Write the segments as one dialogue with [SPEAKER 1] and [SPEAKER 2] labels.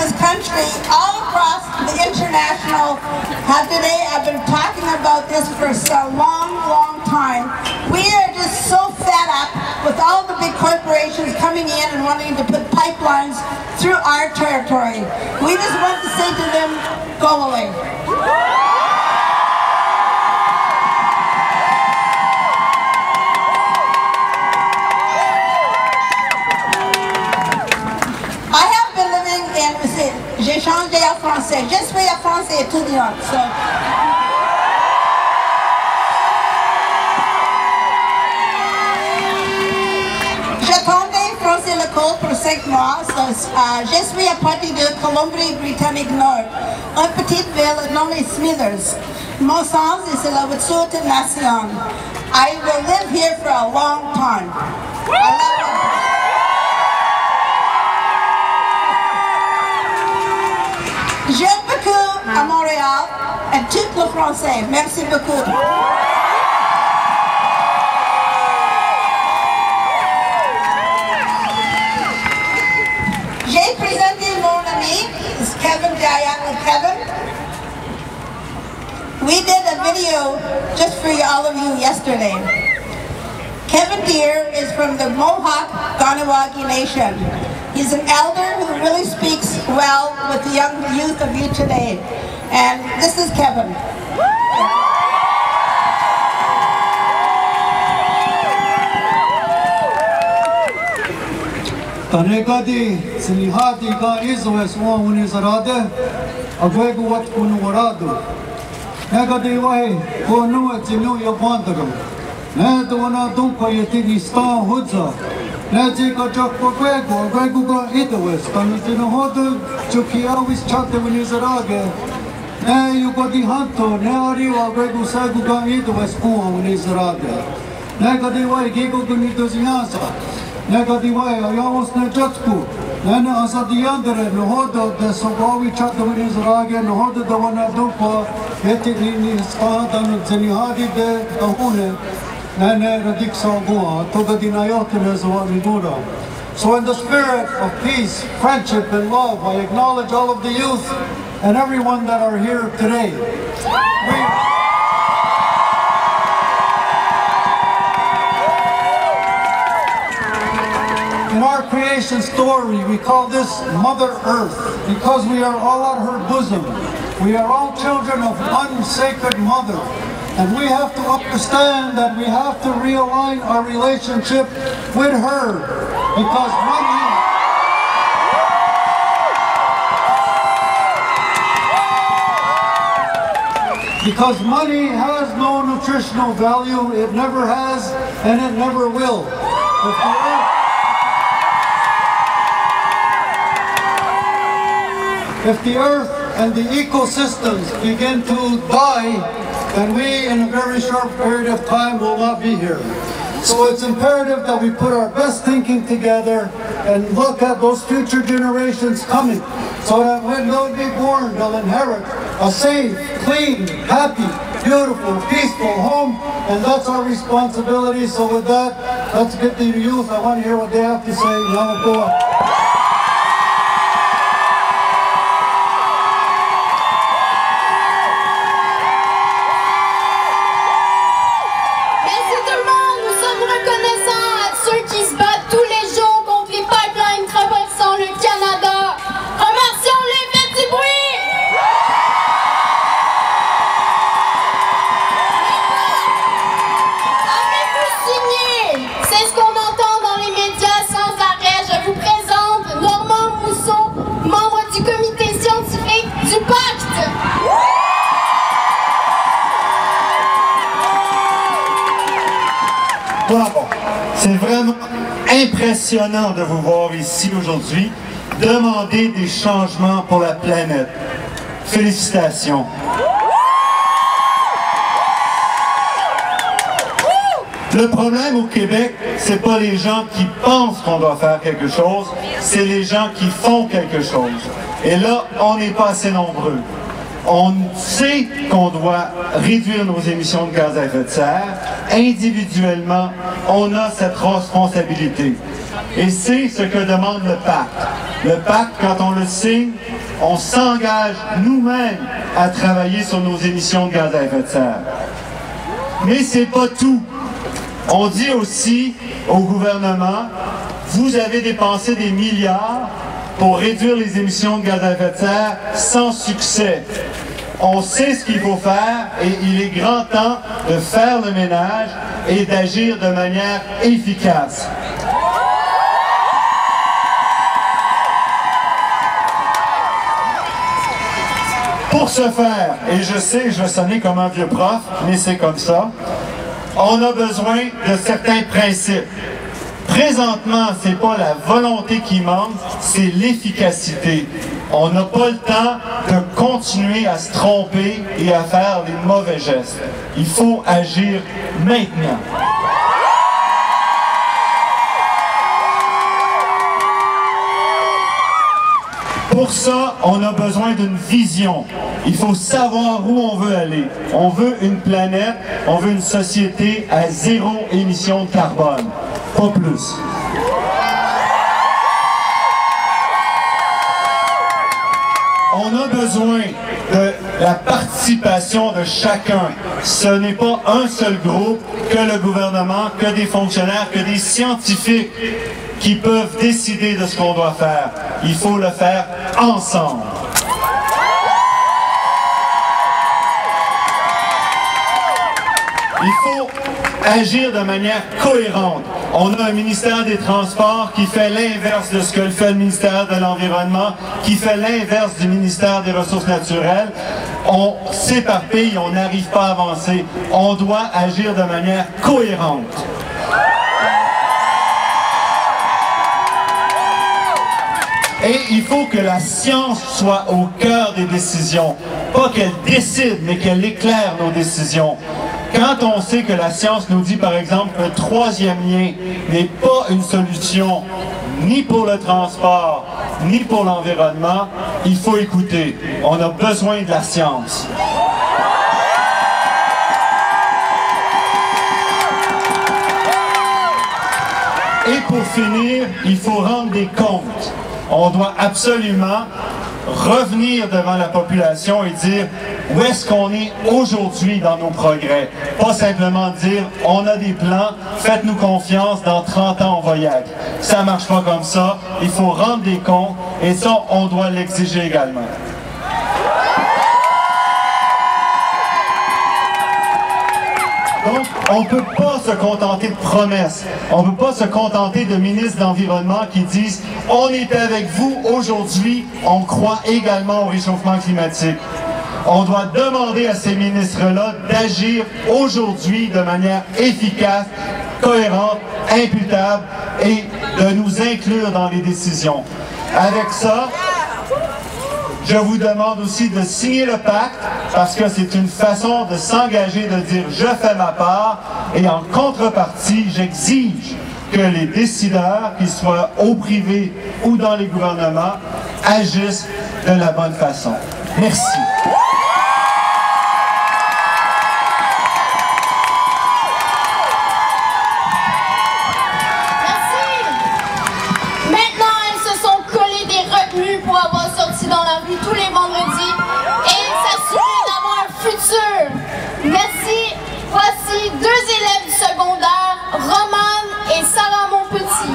[SPEAKER 1] this country, all across the international, today I've been talking about this for a long, long time. We are just so fed up with all the big corporations coming in and wanting to put pipelines through our territory. We just want to say to them, go away. J'ai changé en français. Je suis en français étudiante. So. J'attendais français l'école pour 5 mois. So, je suis à partir de Colombie-Britannique Nord, une petite ville nommée Smithers. Mon sens est la Wet'suwet'en Nation. I will live here for a long time. I love it. J'aime beaucoup à Montréal et tout le français. Merci beaucoup. J'ai présenté mon ami, Kevin Diana. Kevin, we did a video just for all of you yesterday. Kevin Deere is from the Mohawk Kahnawake Nation. He's an elder who really speaks well with the young youth of you today. And this is Kevin.
[SPEAKER 2] Tanekadi sinihati ka izwes wani zarade agwegu wat kunu waradu. Negadi wahi kunu atinu yabandago. Ne duwana dunko yetini sta hudza. Neji ka chokpo gwegu ka idwes. Kanutino hodu chuki always chate wani zarage. Ne yugodi hanto ne ariwa gwegu sagu ka idwes kuwa wani zarage. Negadi wahi gigo gunito zinasa. Negadi wahi ayamos ne jatku. Nene asadiandere nohodo de sobawi chate wani zarage nohodo da wana dunko yetini sta danu zinihadi de ahune. So in the spirit of peace, friendship, and love, I acknowledge all of the youth and everyone that are here today. In our creation story, we call this Mother Earth because we are all at her bosom. We are all children of one sacred mother. And we have to understand that we have to realign our relationship with her because money has no nutritional value. It never has and it never will. If the earth and the ecosystems begin to die, then we, in a very short period of time, will not be here. So it's imperative that we put our best thinking together and look at those future generations coming, so that when they'll be born, they'll inherit a safe, clean, happy, beautiful, peaceful home, and that's our responsibility. So with that, let's get to the youth. I want to hear what they have to say. Now go up.
[SPEAKER 3] Bravo. C'est vraiment impressionnant de vous voir ici aujourd'hui demander des changements pour la planète. Félicitations. Le problème au Québec, c'est pas les gens qui pensent qu'on doit faire quelque chose, c'est les gens qui font quelque chose. Et là, on n'est pas assez nombreux. On sait qu'on doit réduire nos émissions de gaz à effet de serre. Individuellement, on a cette responsabilité. Et c'est ce que demande le pacte. Le pacte, quand on le signe, on s'engage nous-mêmes à travailler sur nos émissions de gaz à effet de serre. Mais c'est pas tout. On dit aussi au gouvernement, vous avez dépensé des milliards pour réduire les émissions de gaz à effet de serre sans succès. On sait ce qu'il faut faire et il est grand temps de faire le ménage et d'agir de manière efficace. Pour ce faire, et je sais que je vais sonner comme un vieux prof, mais c'est comme ça, on a besoin de certains principes. Présentement, ce n'est pas la volonté qui manque, c'est l'efficacité. On n'a pas le temps de continuer à se tromper et à faire les mauvais gestes. Il faut agir maintenant. Pour ça, on a besoin d'une vision. Il faut savoir où on veut aller. On veut une planète, on veut une société à zéro émission de carbone. Pas plus. On a besoin de la participation de chacun. Ce n'est pas un seul groupe, que le gouvernement, que des fonctionnaires, que des scientifiques qui peuvent décider de ce qu'on doit faire. Il faut le faire ensemble. Il faut agir de manière cohérente. On a un ministère des Transports qui fait l'inverse de ce que fait le ministère de l'Environnement, qui fait l'inverse du ministère des Ressources naturelles. On s'éparpille, on n'arrive pas à avancer. On doit agir de manière cohérente. Et il faut que la science soit au cœur des décisions. Pas qu'elle décide, mais qu'elle éclaire nos décisions. Quand on sait que la science nous dit, par exemple, qu'un troisième lien n'est pas une solution ni pour le transport, ni pour l'environnement, il faut écouter. On a besoin de la science. Et pour finir, il faut rendre des comptes. On doit absolument revenir devant la population et dire où est-ce qu'on est aujourd'hui dans nos progrès. Pas simplement dire on a des plans, faites-nous confiance, dans 30 ans on va y être. Ça ne marche pas comme ça. Il faut rendre des comptes et ça, on doit l'exiger également. Donc, on ne peut pas se contenter de promesses. On ne peut pas se contenter de ministres d'environnement qui disent « On est avec vous aujourd'hui, on croit également au réchauffement climatique ». On doit demander à ces ministres-là d'agir aujourd'hui de manière efficace, cohérente, imputable et de nous inclure dans les décisions. Avec ça, je vous demande aussi de signer le pacte parce que c'est une façon de s'engager, de dire « je fais ma part » et en contrepartie, j'exige que les décideurs, qu'ils soient au privé ou dans les gouvernements, agissent de la bonne façon. Merci.
[SPEAKER 4] Pour avoir sorti dans la rue tous les vendredis et s'assurer d'avoir un futur. Merci. Voici deux élèves du secondaire, Romane et Sarah Monpetit.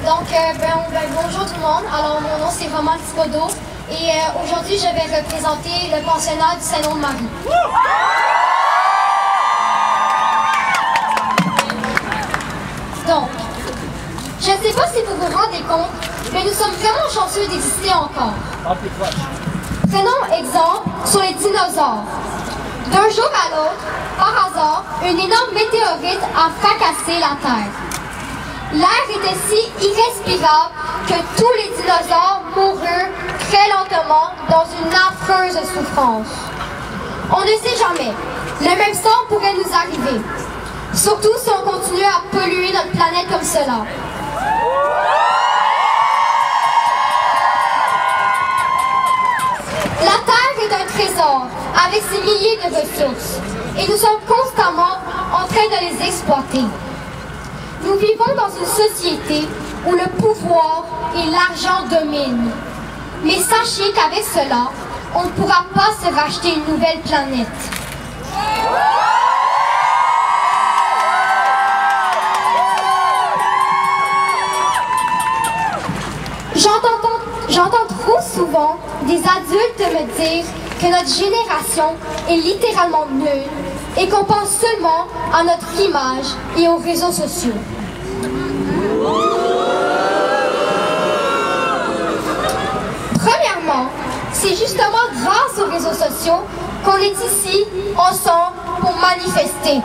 [SPEAKER 4] Okay. Donc, bonjour tout le monde. Alors, mon nom c'est Romane Thibodeau et aujourd'hui, je vais représenter le pensionnat du Saint-Nom-de-Marie. Donc, je ne sais pas si vous vous rendez compte, mais nous sommes vraiment chanceux d'exister encore. Prenons exemple sur les dinosaures. D'un jour à l'autre, par hasard, une énorme météorite a fracassé la Terre. L'air était si irrespirable que tous les dinosaures moururent très lentement dans une affreuse souffrance. On ne sait jamais. Le même sort pourrait nous arriver. Surtout si on continue à polluer notre planète comme cela. La Terre est un trésor avec ses milliers de ressources et nous sommes constamment en train de les exploiter. Nous vivons dans une société où le pouvoir et l'argent dominent. Mais sachez qu'avec cela, on ne pourra pas se racheter une nouvelle planète. J'entends trop souvent des adultes me dire que notre génération est littéralement nulle et qu'on pense seulement à notre image et aux réseaux sociaux. Premièrement, c'est justement grâce aux réseaux sociaux qu'on est ici ensemble pour manifester.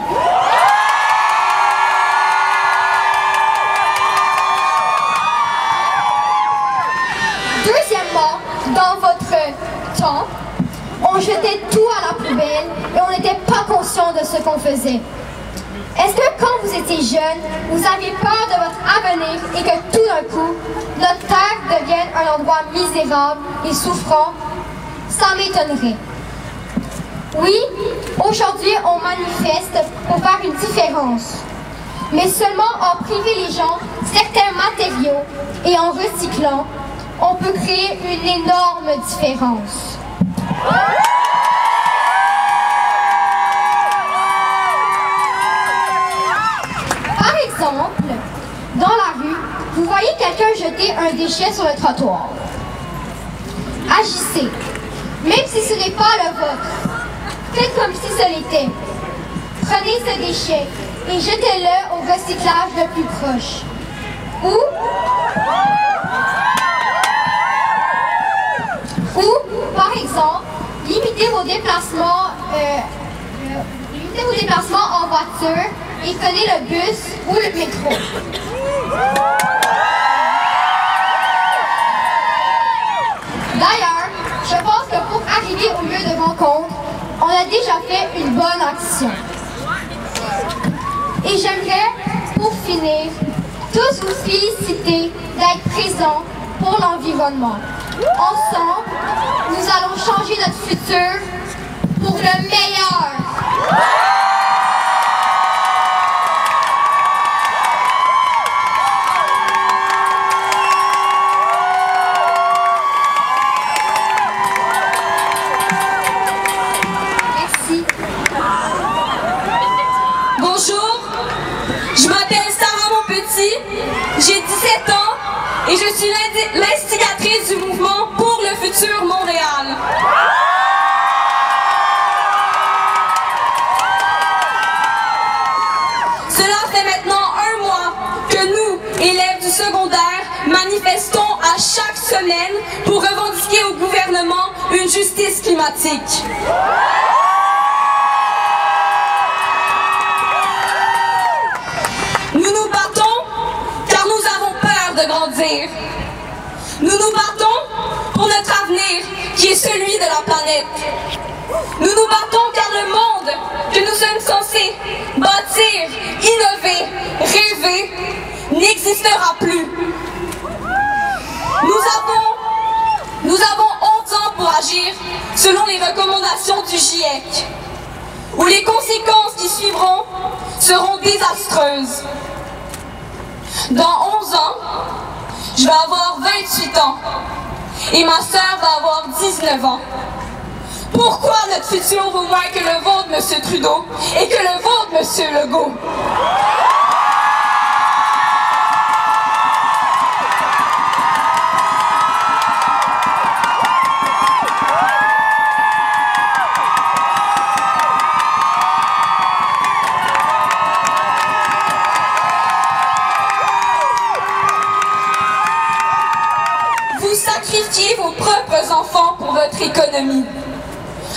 [SPEAKER 4] Deuxièmement, dans votre temps, on jetait tout à la poubelle et on n'était pas conscient de ce qu'on faisait. Est-ce que quand vous étiez jeune, vous avez peur de votre avenir et que tout d'un coup, notre terre devienne un endroit misérable et souffrant? Ça m'étonnerait. Oui, aujourd'hui, on manifeste pour faire une différence. Mais seulement en privilégiant certains matériaux et en recyclant, on peut créer une énorme différence. Par exemple, dans la rue, vous voyez quelqu'un jeter un déchet sur le trottoir. Agissez, même si ce n'est pas le vôtre. Faites comme si ce l'était. Prenez ce déchet et jetez-le au recyclage le plus proche. Ou, par exemple, limitez vos déplacements en voiture et prenez le bus ou le métro. D'ailleurs, je pense que pour arriver au lieu de rencontre, on a déjà fait une bonne action. Et j'aimerais, pour finir, tous vous féliciter d'être présents pour l'environnement. Ensemble, nous allons changer notre futur pour le meilleur. Merci.
[SPEAKER 5] Bonjour, je m'appelle Sarah Monpetit, j'ai 17 ans et je suis l'instigatrice du mouvement pour le futur Montréal. Cela fait maintenant un mois que nous, élèves du secondaire, manifestons à chaque semaine pour revendiquer au gouvernement une justice climatique. Nous nous battons car nous avons peur de grandir. Nous nous battons pour notre avenir qui est celui de la planète. Nous nous battons car le monde que nous sommes censés bâtir, innover, rêver n'existera plus. Nous avons 11 ans pour agir selon les recommandations du GIEC, où les conséquences qui suivront seront désastreuses. Dans 11 ans, je vais avoir 28 ans et ma sœur va avoir 19 ans. Pourquoi notre futur vaut moins que le vôtre, M. Trudeau, et que le vôtre, M. Legault? Vous sacrifiez vos propres enfants pour votre économie.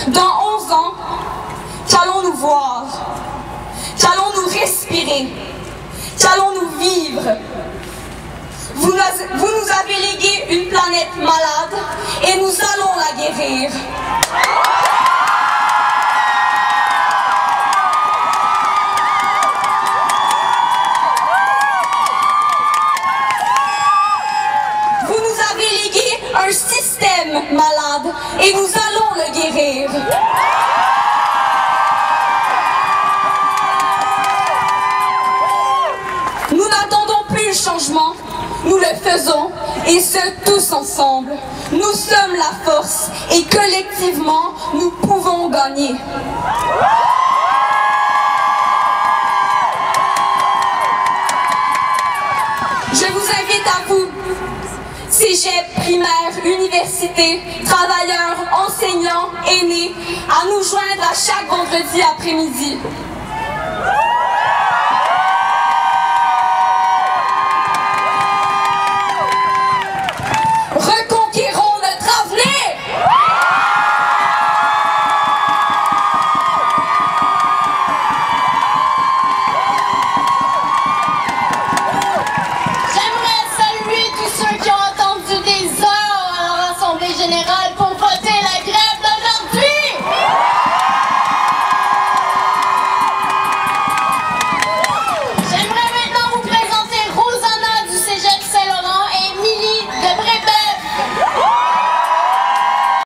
[SPEAKER 5] Dans 11 ans, qu'allons-nous voir? Qu'allons-nous respirer? Qu'allons-nous vivre? Vous nous avez légué une planète malade et nous allons la guérir. malade et nous allons le guérir. Nous n'attendons plus le changement, nous le faisons, et ce, tous ensemble. Nous sommes la force, et collectivement, nous pouvons gagner. Je vous invite à vous, cégep, primaire, université, travailleurs, enseignants, aînés, à nous joindre à chaque vendredi après-midi.